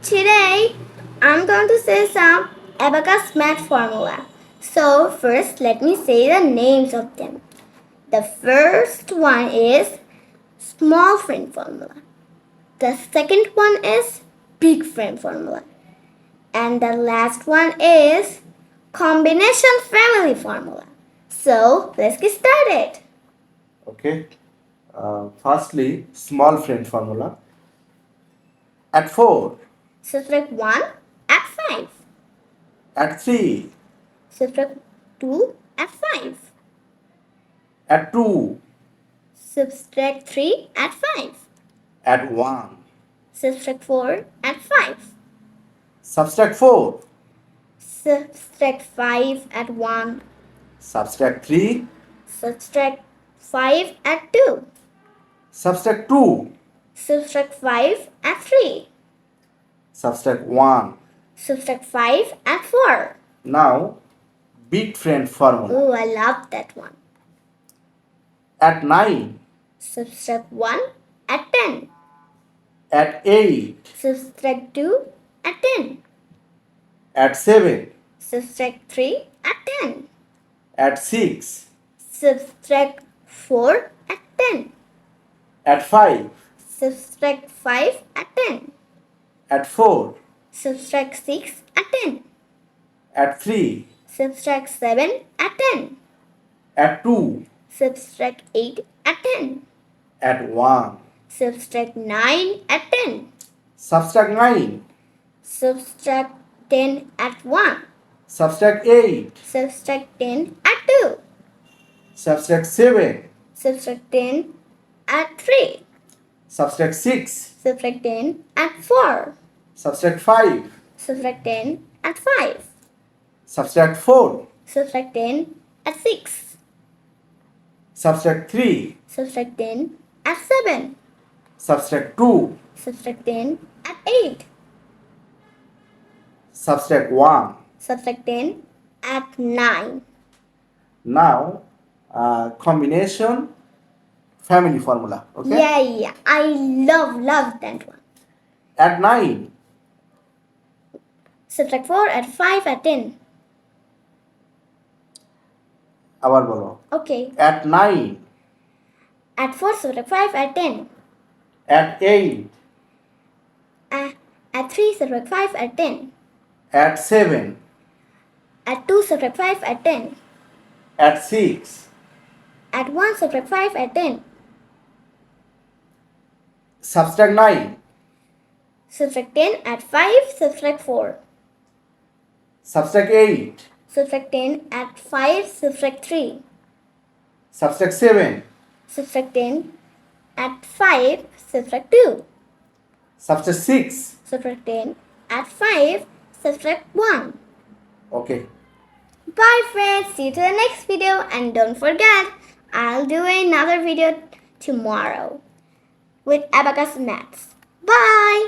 Today, I'm going to say some Abacus Math formula. So, first let me say the names of them. The first one is small friend formula. The second one is big friend formula. And the last one is combination family formula. So, let's get started. Okay. Firstly, small friend formula. At 4, Subtract 1 at 5. at 3, Subtract 2 at 5. at 2, Subtract 3 at 5. at 1. Subtract 4 at 5. Subtract 4, Subtract 5 at 1. subtract 3, Subtract 5 at 2. subtract 2, Subtract 5 at 3. subtract 1. Subtract 5 at 4. Now, big friend formula. Oh, I love that one. At 9, Subtract 1 at 10. at 8, Subtract 2 at 10. at 7, Subtract 3 at 10. at 6, Subtract 4 at 10. at 5, Subtract 5 at 10. at 4, Subtract 6 at 10. at 3, Subtract 7 at 10. at 2, Subtract 8 at 10. at 1. Subtract 9 at 10. Subtract 9, Subtract 10 at 1. subtract 8, Subtract 10 at 2. subtract 7, Subtract 10 at 3. subtract 6, Subtract 10 at 4. subtract 5, Subtract 10 at 5. subtract 4, Subtract 10 at 6. subtract 3, Subtract 10 at 7. subtract 2, Subtract 10 at 8. subtract 1. Subtract 10 at 9. Now, combination family formula. Okay. Yeah. I love that one. At 9, Subtract 4 at 5 at 10. আবার বলো। Okay. At 9, At 4 subtract 5 at 10. at 8, At 3 subtract 5 at 10. at 7, At 2 subtract 5 at 10. at 6, At 1 subtract 5 at 10. subtract 9, Subtract 10 at 5 subtract 4. subtract 8, Subtract 10 at 5 subtract 3. subtract 7, Subtract 10 at 5 subtract 2. subtract 6. Subtract 10 at 5 subtract 1. Okay. Bye friends, see you to the next video, and don't forget, I'll do another video tomorrow with Abacus Maths. Bye!